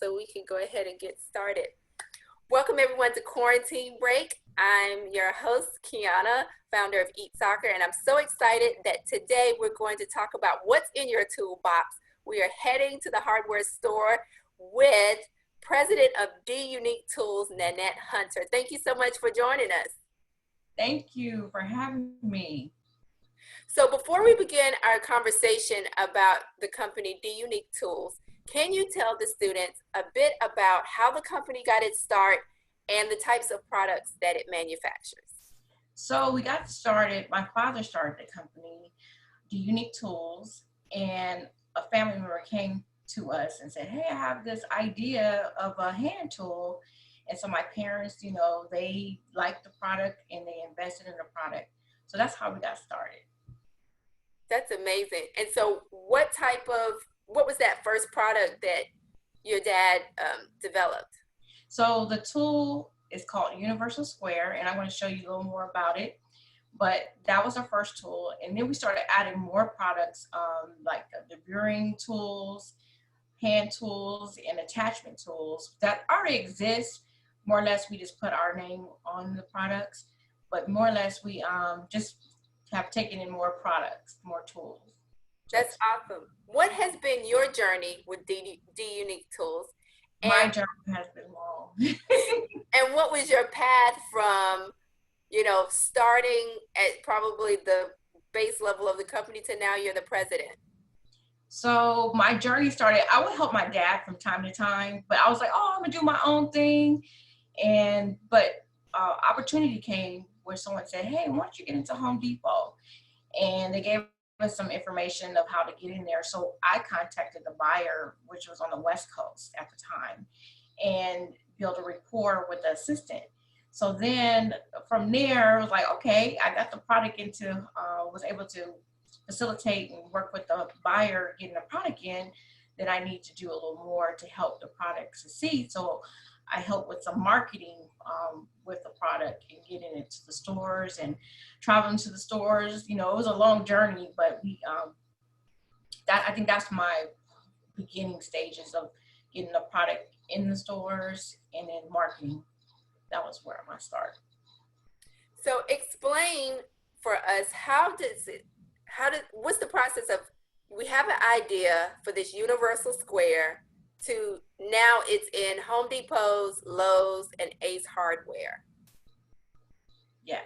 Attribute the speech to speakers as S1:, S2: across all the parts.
S1: so we can go ahead and get started. Welcome everyone to Quarantine Break. I'm your host, Kiana, founder of Eat Soccer, and I'm so excited that today we're going to talk about what's in your toolbox. We are heading to the hardware store with President of D-Unique Tools, Nanette Hunter. Thank you so much for joining us.
S2: Thank you for having me.
S1: So before we begin our conversation about the company D-Unique Tools, can you tell the students a bit about how the company got its start and the types of products that it manufactures?
S2: So we got started, my father started the company, D-Unique Tools, and a family member came to us and said, hey, I have this idea of a hand tool. And so my parents, they liked the product and they invested in the product. So that's how we got started.
S1: That's amazing. And so what was that first product that your dad developed?
S2: So the tool is called Universal Square, and I'm going to show you a little more about it. But that was our first tool. And then we started adding more products like the deburring tools, hand tools, and attachment tools that already exist. More or less, we just put our name on the products. But more or less, we just have taken in more products, more tools.
S1: That's awesome. What has been your journey with D-Unique Tools?
S2: My journey has been long.
S1: And what was your path from, starting at probably the base level of the company to now you're the president?
S2: So my journey started, I would help my dad from time to time, but I was like, oh, I'm gonna do my own thing. But opportunity came where someone said, hey, why don't you get into Home Depot? And they gave us some information of how to get in there. So I contacted the buyer, which was on the West Coast at the time, and built a rapport with the assistant. So then from there, I was like, okay, I got the product was able to facilitate and work with the buyer getting the product in. Then I need to do a little more to help the product succeed. So I help with some marketing with the product and getting it to the stores and traveling to the stores. It was a long journey, but I think that's my beginning stages of getting the product in the stores and then marketing. That was where I started.
S1: So explain for us, what's the process of, we have an idea for this universal square to now it's in Home Depot's, Lowe's, and Ace Hardware.
S2: Yes.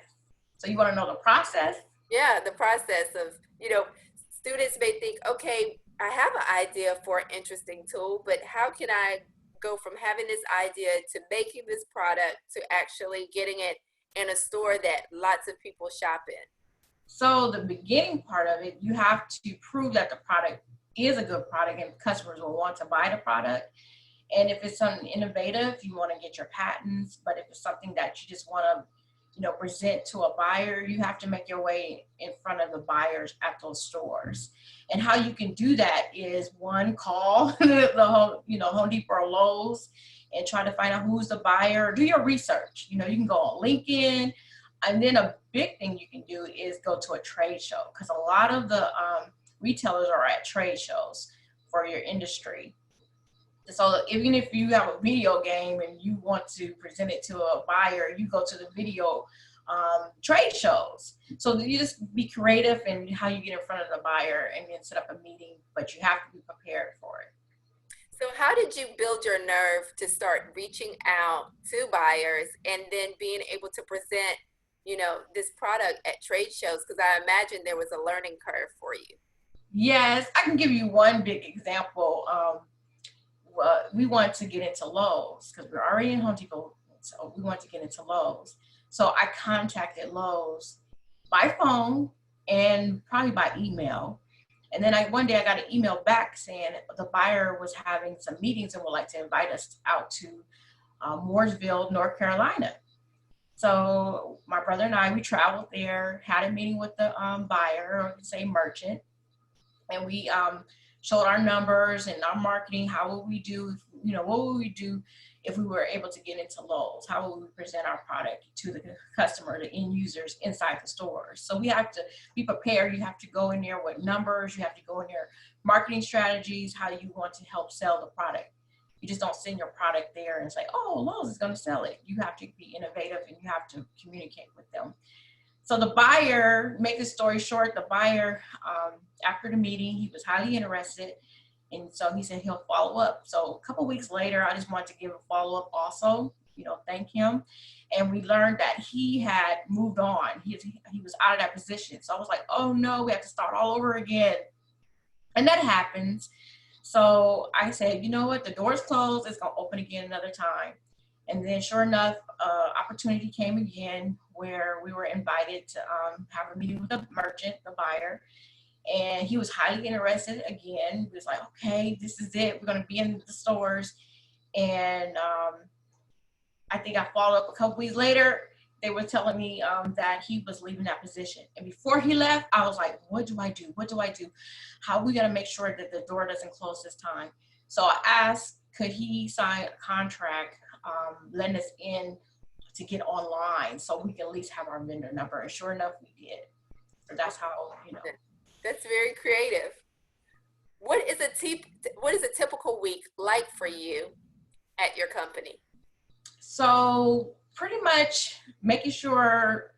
S2: So you want to know the process?
S1: Yeah, the process of, students may think, okay, I have an idea for an interesting tool, but how can I go from having this idea to making this product to actually getting it in a store that lots of people shop in?
S2: So the beginning part of it, you have to prove that the product is a good product and customers will want to buy the product. And if it's something innovative, you want to get your patents. But if it's something that you just want to, present to a buyer, you have to make your way in front of the buyers at those stores. And how you can do that is one, call Home Depot or Lowe's and try to find out who's the buyer. Do your research. You can go on LinkedIn. And then a big thing you can do is go to a trade show, because a lot of the retailers are at trade shows for your industry. So even if you have a video game and you want to present it to a buyer, you go to the video trade shows. So you just be creative in how you get in front of the buyer and then set up a meeting, but you have to be prepared for it.
S1: So how did you build your nerve to start reaching out to buyers and then being able to present, this product at trade shows? Because I imagine there was a learning curve for you.
S2: Yes, I can give you one big example. We wanted to get into Lowe's because we're already in Home Depot, so we wanted to get into Lowe's. So I contacted Lowe's by phone and probably by email. And then one day I got an email back saying the buyer was having some meetings and would like to invite us out to Mooresville, North Carolina. So my brother and I, we traveled there, had a meeting with the buyer, or say merchant, and we showed our numbers and our marketing. How would we do, what would we do if we were able to get into Lowe's? How would we present our product to the customer, the end users inside the stores? So we have to be prepared. You have to go in there with numbers. You have to go in there, marketing strategies, how you want to help sell the product. You just don't send your product there and say, oh, Lowe's is going to sell it. You have to be innovative and you have to communicate with them. So the buyer, make the story short, the buyer, after the meeting, he was highly interested. And so he said he'll follow up. So a couple of weeks later, I just wanted to give a follow up also, thank him. And we learned that he had moved on. He was out of that position. So I was like, oh no, we have to start all over again. And that happens. So I said, you know what, the door's closed, it's gonna open again another time. And then sure enough, opportunity came again where we were invited to have a meeting with the merchant, the buyer. And he was highly interested again. He was like, okay, this is it. We're going to be in the stores. And I think I followed up a couple weeks later. They were telling me that he was leaving that position. And before he left, I was like, what do I do? What do I do? How are we going to make sure that the door doesn't close this time? So I asked, could he sign a contract, letting us in to get online so we can at least have our vendor number? And sure enough, we did. So that's how,
S1: That's very creative. What is a typical week like for you at your company?
S2: So pretty much making sure,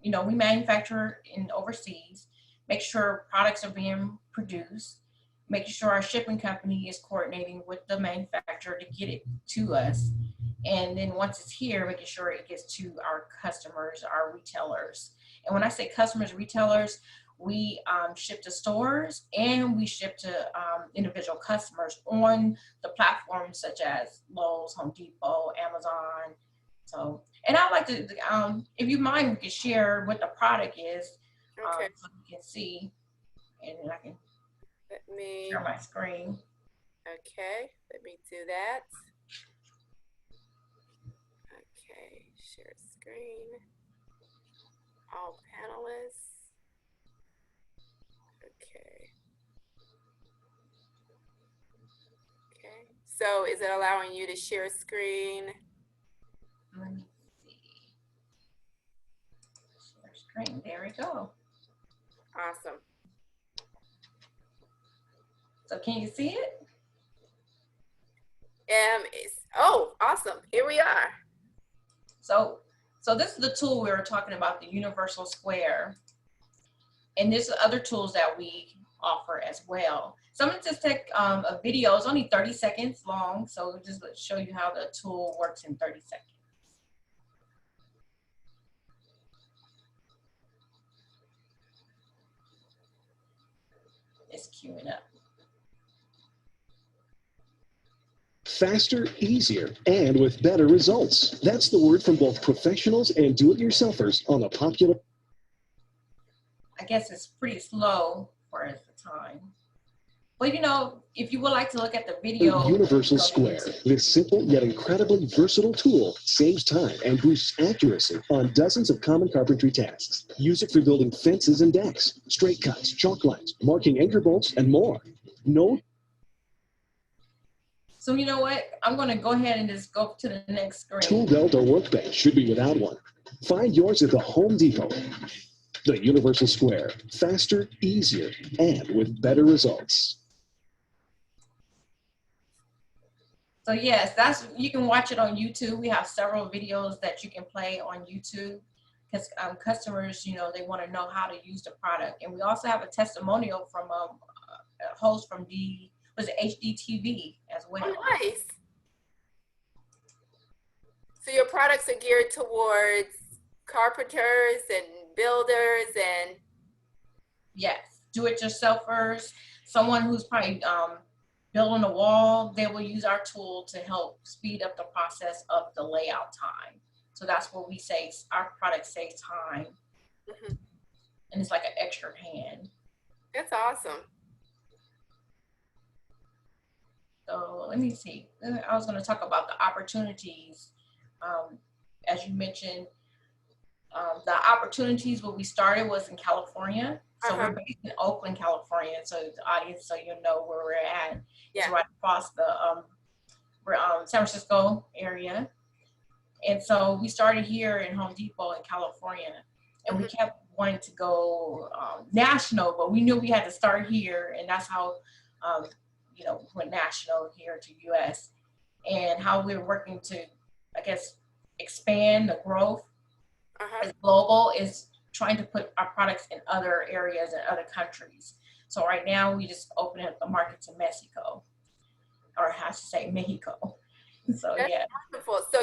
S2: we manufacture in overseas, make sure products are being produced, making sure our shipping company is coordinating with the manufacturer to get it to us. And then once it's here, making sure it gets to our customers, our retailers. And when I say customers, retailers, we ship to stores and we ship to individual customers on the platforms such as Lowe's, Home Depot, Amazon. So, and I'd like to, if you mind, we can share what the product is,
S1: Okay.
S2: so you can see, and then I can
S1: Let me,
S2: share my screen.
S1: okay, let me do that. Okay, share screen. All panelists. Okay. Okay. So is it allowing you to share screen?
S2: Let me see. Share screen. There we go.
S1: Awesome.
S2: So can you see it?
S1: Oh, awesome. Here we are.
S2: So this is the tool we were talking about, the universal square. And there's other tools that we offer as well. So I'm gonna just take a video. It's only 30 seconds long. So just to show you how the tool works in 30 seconds. It's queuing up.
S3: Faster, easier, and with better results. That's the word from both professionals and do-it-yourselfers on the popular.
S2: I guess it's pretty slow for the time. But if you would like to look at the video.
S3: Universal Square. This simple yet incredibly versatile tool saves time and boosts accuracy on dozens of common carpentry tasks. Use it for building fences and decks, straight cuts, chalk lines, marking anchor bolts, and more.
S2: So you know what? I'm going to go ahead and just go to the next screen.
S3: Tool belt or workbench should be without one. Find yours at the Home Depot. The Universal Square. Faster, easier, and with better results.
S2: So yes, you can watch it on YouTube. We have several videos that you can play on YouTube because customers, they want to know how to use the product. And we also have a testimonial from a host from HDTV as well.
S1: Oh, nice. So your products are geared towards carpenters and builders and.
S2: Yes, do-it-yourselfers. Someone who's probably building a wall, they will use our tool to help speed up the process of the layout time. So that's what we say, our product saves time. Mm-hmm. And it's like an extra hand.
S1: That's awesome.
S2: So let me see. I was going to talk about the opportunities. As you mentioned, the opportunities where we started was in California. So we're based in Oakland, California. So the audience, so you know where we're at. It's right across the San Francisco area. And so we started here in Home Depot in California. And we kept wanting to go national, but we knew we had to start here. And that's how, went national here to US. and how we're working to, I guess, expand the growth
S1: Uh-huh.
S2: as global is trying to put our products in other areas and other countries. So right now we just opened up the market to Mexico, or how to say Mexico. So
S1: That's
S2: yeah.
S1: wonderful. So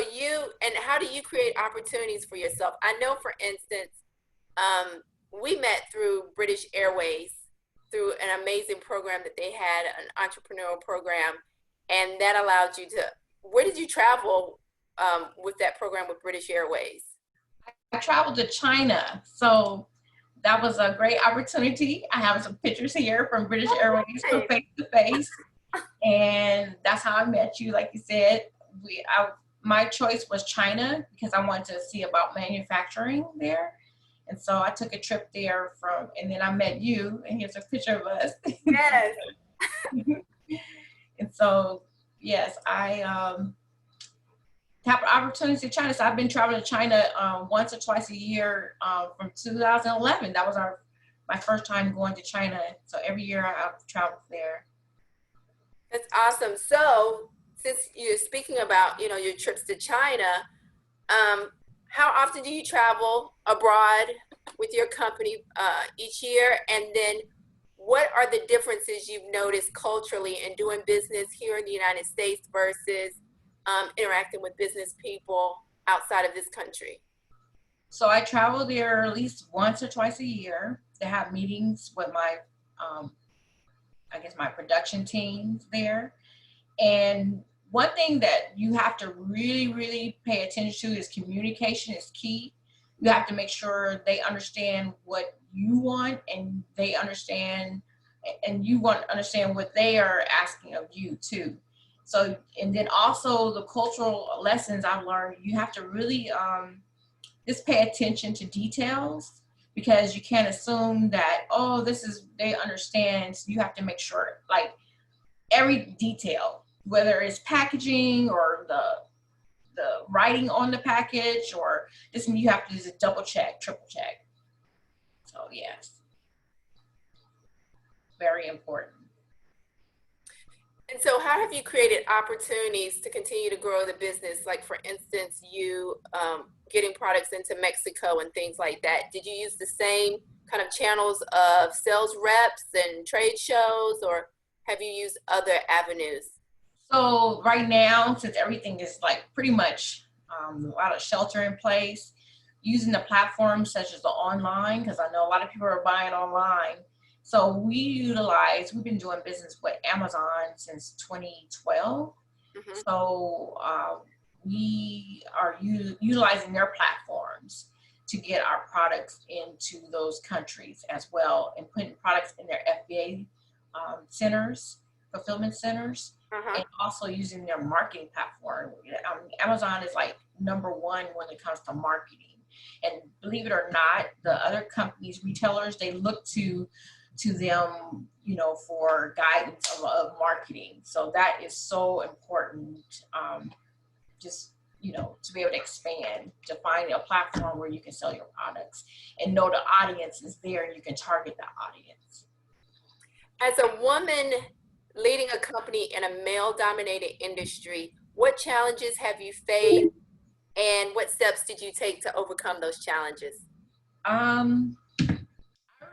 S1: and how do you create opportunities for yourself? I know, for instance, we met through British Airways, through an amazing program that they had, an entrepreneurial program, and that allowed you to, where did you travel with that program with British Airways?
S2: I traveled to China, so that was a great opportunity. I have some pictures here from British Airways from
S1: Nice.
S2: face to face, and that's how I met you. Like you said, my choice was China because I wanted to see about manufacturing there, and so I took a trip there and then I met you, and here's a picture of us.
S1: Yes.
S2: And so, yes, I have opportunities in China. So I've been traveling to China once or twice a year from 2011. That was my first time going to China. So every year I've traveled there.
S1: That's awesome. So since you're speaking about, your trips to China, how often do you travel abroad with your company each year? And then what are the differences you've noticed culturally in doing business here in the United States versus interacting with business people outside of this country?
S2: So I travel there at least once or twice a year to have meetings with my, I guess, my production teams there. And one thing that you have to really, really pay attention to is communication is key. You have to make sure they understand what you want, and they understand, and you want to understand what they are asking of you too. So, and then also the cultural lessons I've learned, you have to really just pay attention to details, because you can't assume that, oh, they understand. So you have to make sure, like, every detail, whether it's packaging or the writing on the package, or this, you have to just double check, triple check. So yes, very important.
S1: And so how have you created opportunities to continue to grow the business? Like, for instance, you getting products into Mexico and things like that. Did you use the same kind of channels of sales reps and trade shows, or have you used other avenues?
S2: So right now, since everything is like pretty much a lot of shelter in place, using the platforms such as the online, because I know a lot of people are buying online. So we've been doing business with Amazon since 2012.
S1: Mm-hmm.
S2: So we are utilizing their platforms to get our products into those countries as well, and putting products in their FBA centers, fulfillment centers,
S1: Uh-huh.
S2: and also using their marketing platform. Amazon is like number one when it comes to marketing. And believe it or not, the other companies, retailers, they look to them, for guidance of marketing. So that is so important. Just, to be able to expand, to find a platform where you can sell your products and know the audience is there and you can target that audience.
S1: As a woman leading a company in a male-dominated industry, what challenges have you faced, and what steps did you take to overcome those challenges?
S2: I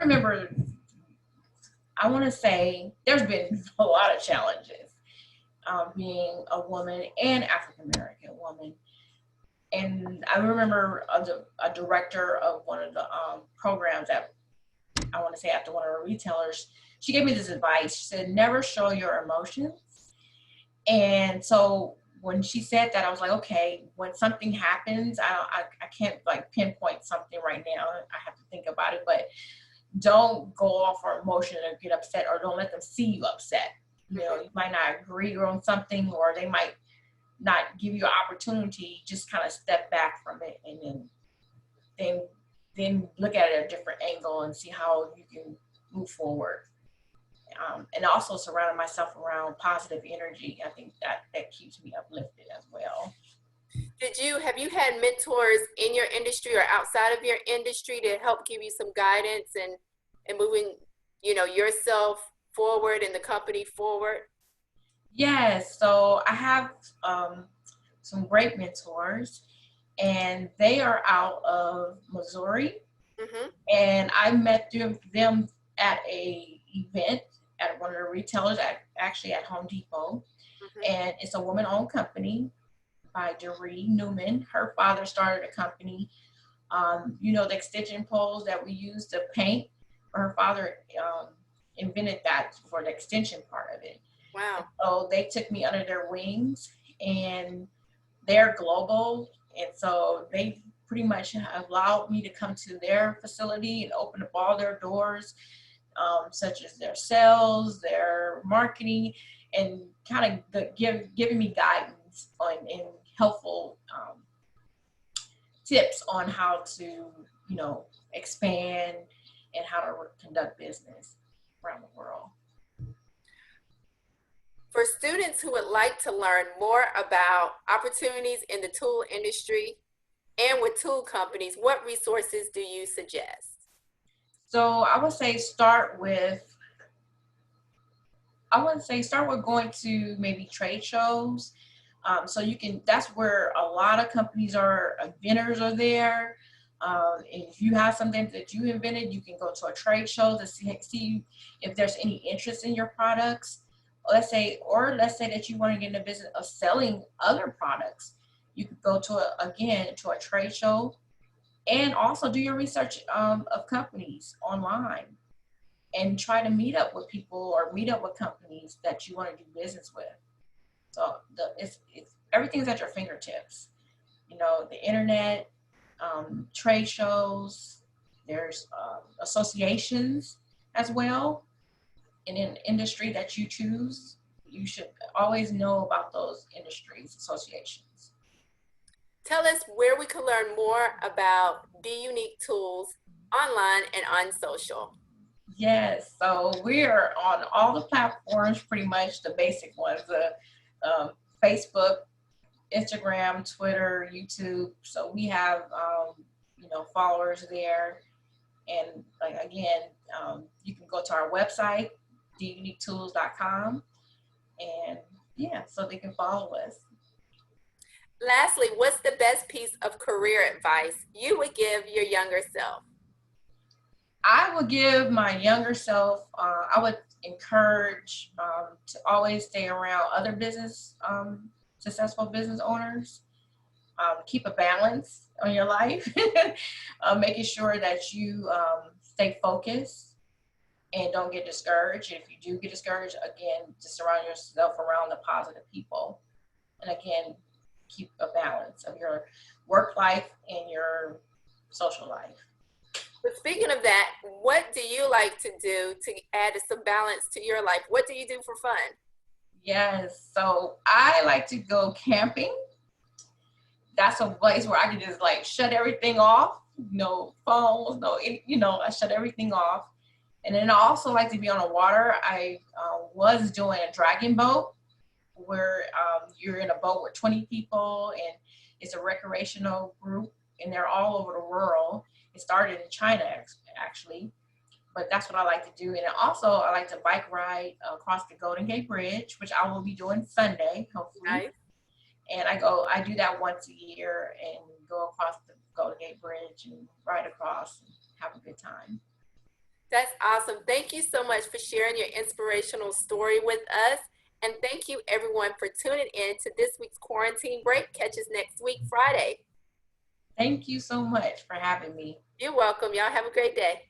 S2: remember, I want to say there's been a lot of challenges being a woman and African-American woman. And I remember a director of one of the programs that, I want to say, after one of our retailers, she gave me this advice. She said, never show your emotions. And so when she said that, I was like, okay, when something happens, I can't like pinpoint something right now. I have to think about it, but don't go off for emotion or get upset, or don't let them see you upset. You might not agree on something, or they might not give you an opportunity. Just kind of step back from it, and then look at it at a different angle and see how you can move forward. And also surrounding myself around positive energy. I think that keeps me uplifted as well.
S1: Have you had mentors in your industry or outside of your industry to help give you some guidance and moving, yourself forward and the company forward?
S2: Yes, so I have some great mentors, and they are out of Missouri.
S1: Mm-hmm.
S2: And I met them at a event at one of the retailers, actually at Home Depot.
S1: Mm-hmm.
S2: And it's a woman-owned company by Doree Newman. Her father started a company. The extension poles that we use to paint. Her father invented that for the extension part of it. And
S1: Wow.
S2: so they took me under their wings, and they're global. And so they pretty much allowed me to come to their facility and open up all their doors, such as their sales, their marketing, and kind of giving me guidance on and helpful tips on how to, expand and how to conduct business around the world.
S1: For students who would like to learn more about opportunities in the tool industry and with tool companies, what resources do you suggest?
S2: So I would say start with going to maybe trade shows. So that's where a lot of companies vendors are there. And if you have something that you invented, you can go to a trade show to see if there's any interest in your products. Let's say that you want to get in the business of selling other products. You could go to a trade show, and also do your research of companies online, and try to meet up with people or meet up with companies that you want to do business with. So it's everything's at your fingertips. The internet, trade shows. There's associations as well. In an industry that you choose, you should always know about those industries associations.
S1: Tell us where we can learn more about Be Unique Tools online and on social.
S2: Yes, so we're on all the platforms, pretty much the basic ones, Facebook, Instagram, Twitter, YouTube. So we have, followers there. And you can go to our website, theuniquetools.com. And so they can follow us.
S1: Lastly, what's the best piece of career advice you would give your younger self?
S2: I would give my younger self, I would encourage to always stay around other successful business owners. Keep a balance on your life, making sure that you stay focused and don't get discouraged. If you do get discouraged, again, just surround yourself around the positive people. And again, keep a balance of your work life and your social life.
S1: But speaking of that, what do you like to do to add some balance to your life? What do you do for fun?
S2: Yes, so I like to go camping. That's a place where I can just shut everything off. No phones, I shut everything off. And then I also like to be on the water. I was doing a dragon boat where you're in a boat with 20 people, and it's a recreational group, and they're all over the world. It started in China, actually, but that's what I like to do. And also, I like to bike ride across the Golden Gate Bridge, which I will be doing Sunday, hopefully.
S1: Nice.
S2: And I do that once a year and go across the Golden Gate Bridge and ride across and have a good time.
S1: That's awesome. Thank you so much for sharing your inspirational story with us. And thank you everyone for tuning in to this week's Quarantine Break. Catch us next week, Friday.
S2: Thank you so much for having me.
S1: You're welcome. Y'all have a great day.